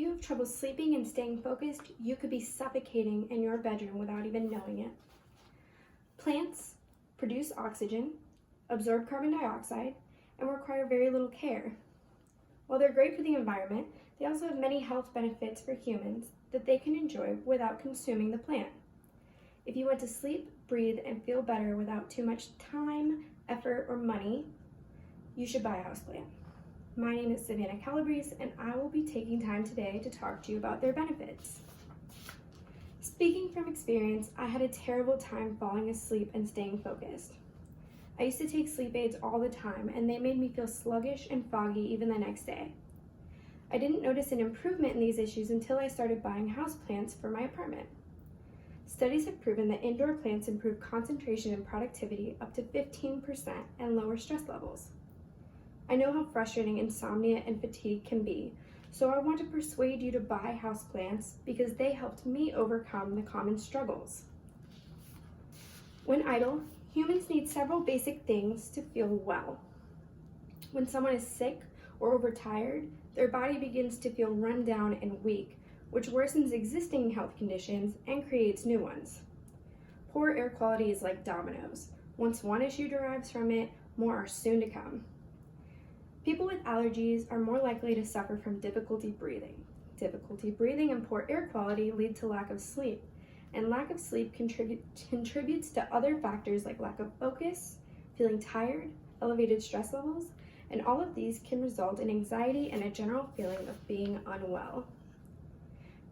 you have trouble sleeping and staying focused, you could be suffocating in your bedroom without even knowing it. Plants produce oxygen, absorb carbon dioxide, and require very little care. While they're great for the environment, they also have many health benefits for humans that they can enjoy without consuming the plant. If you want to sleep, breathe, and feel better without too much time, effort, or money, you should buy a houseplant. My name is Savannah Calabrese, and I will be taking time today to talk to you about their benefits. Speaking from experience, I had a terrible time falling asleep and staying focused. I used to take sleep aids all the time, and they made me feel sluggish and foggy even the next day. I didn't notice an improvement in these issues until I started buying houseplants for my apartment. Studies have proven that indoor plants improve concentration and productivity up to 15% and lower stress levels. I know how frustrating insomnia and fatigue can be, so I want to persuade you to buy houseplants because they helped me overcome the common struggles. When idle, humans need several basic things to feel well. When someone is sick or overtired, their body begins to feel run down and weak, which worsens existing health conditions and creates new ones. Poor air quality is like dominoes. Once one issue derives from it, more are soon to come. People with allergies are more likely to suffer from difficulty breathing. Difficulty breathing and poor air quality lead to lack of sleep, and lack of sleep contributes to other factors like lack of focus, feeling tired, elevated stress levels, and all of these can result in anxiety and a general feeling of being unwell.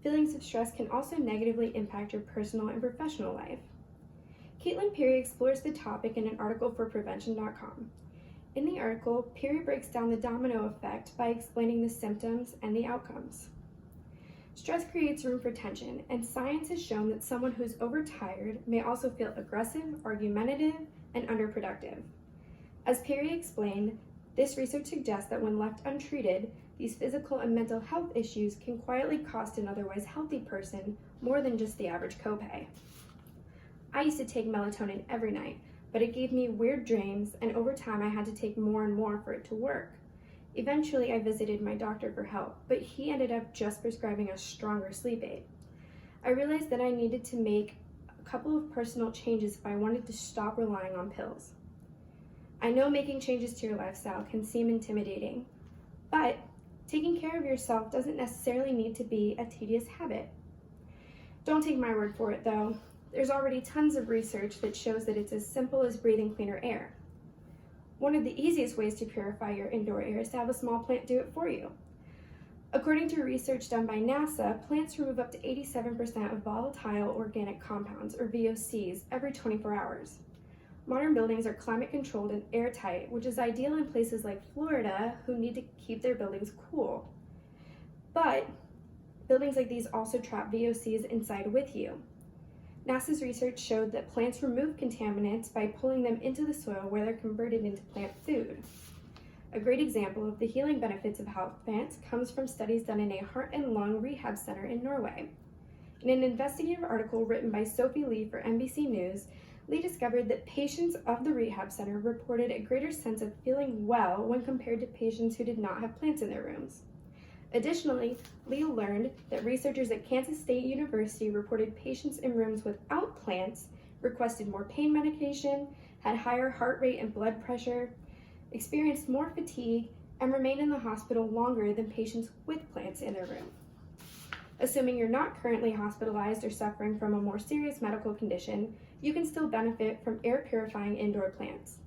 Feelings of stress can also negatively impact your personal and professional life. Caitlin Peary explores the topic in an article for Prevention.com. In the article, Peary breaks down the domino effect by explaining the symptoms and the outcomes. Stress creates room for tension, and science has shown that someone who's overtired may also feel aggressive, argumentative, and underproductive. As Peary explained, this research suggests that when left untreated, these physical and mental health issues can quietly cost an otherwise healthy person more than just the average copay. I used to take melatonin every night, but it gave me weird dreams, and over time I had to take more and more for it to work. Eventually I visited my doctor for help, but he ended up just prescribing a stronger sleep aid. I realized that I needed to make a couple of personal changes if I wanted to stop relying on pills. I know making changes to your lifestyle can seem intimidating, but taking care of yourself doesn't necessarily need to be a tedious habit. Don't take my word for it though. There's already tons of research that shows that it's as simple as breathing cleaner air. One of the easiest ways to purify your indoor air is to have a small plant do it for you. According to research done by NASA, plants remove up to 87% of volatile organic compounds, or VOCs, every 24 hours. Modern buildings are climate controlled and airtight, which is ideal in places like Florida, who need to keep their buildings cool. But buildings like these also trap VOCs inside with you. NASA's research showed that plants remove contaminants by pulling them into the soil where they're converted into plant food. A great example of the healing benefits of houseplants comes from studies done in a heart and lung rehab center in Norway. In an investigative article written by Sophie Lee for NBC News, Lee discovered that patients of the rehab center reported a greater sense of feeling well when compared to patients who did not have plants in their rooms. Additionally, Lee learned that researchers at Kansas State University reported patients in rooms without plants requested more pain medication, had higher heart rate and blood pressure, experienced more fatigue, and remained in the hospital longer than patients with plants in their room. Assuming you're not currently hospitalized or suffering from a more serious medical condition, you can still benefit from air purifying indoor plants.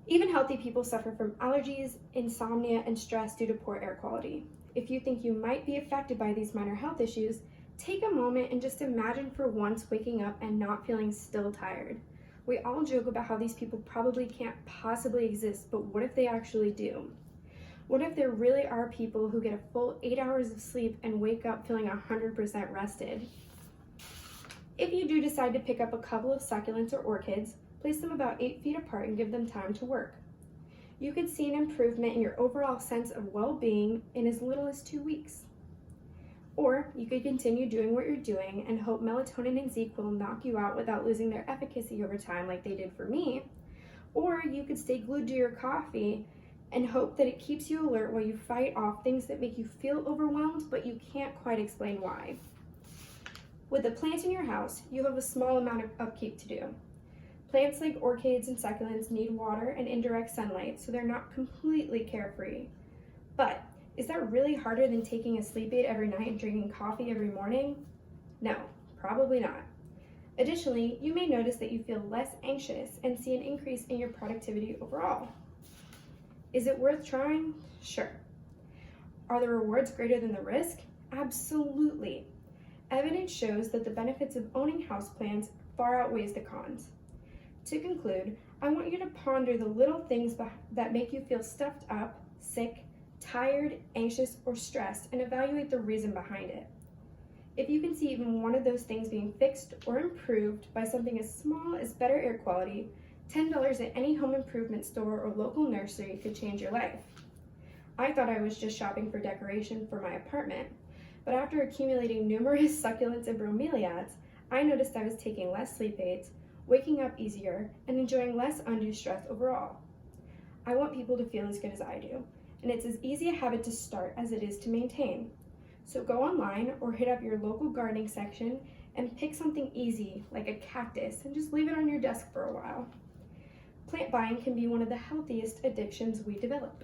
Even healthy people suffer from allergies, insomnia, and stress due to poor air quality. If you think you might be affected by these minor health issues, take a moment and just imagine for once waking up and not feeling still tired. We all joke about how these people probably can't possibly exist, but what if they actually do? What if there really are people who get a full 8 hours of sleep and wake up feeling 100% rested? If you do decide to pick up a couple of succulents or orchids, place them about 8 feet apart and give them time to work. You could see an improvement in your overall sense of well-being in as little as 2 weeks. Or you could continue doing what you're doing and hope melatonin and zinc will knock you out without losing their efficacy over time like they did for me. Or you could stay glued to your coffee and hope that it keeps you alert while you fight off things that make you feel overwhelmed, but you can't quite explain why. With a plant in your house, you have a small amount of upkeep to do. Plants like orchids and succulents need water and indirect sunlight, so they're not completely carefree. But is that really harder than taking a sleep aid every night and drinking coffee every morning? No, probably not. Additionally, you may notice that you feel less anxious and see an increase in your productivity overall. Is it worth trying? Sure. Are the rewards greater than the risk? Absolutely. Evidence shows that the benefits of owning houseplants far outweighs the cons. To conclude, I want you to ponder the little things that make you feel stuffed up, sick, tired, anxious, or stressed, and evaluate the reason behind it. If you can see even one of those things being fixed or improved by something as small as better air quality, $10 at any home improvement store or local nursery could change your life. I thought I was just shopping for decoration for my apartment, but after accumulating numerous succulents and bromeliads, I noticed I was taking less sleep aids, waking up easier, and enjoying less undue stress overall. I want people to feel as good as I do, and it's as easy a habit to start as it is to maintain. So go online or hit up your local gardening section and pick something easy like a cactus and just leave it on your desk for a while. Plant buying can be one of the healthiest addictions we develop.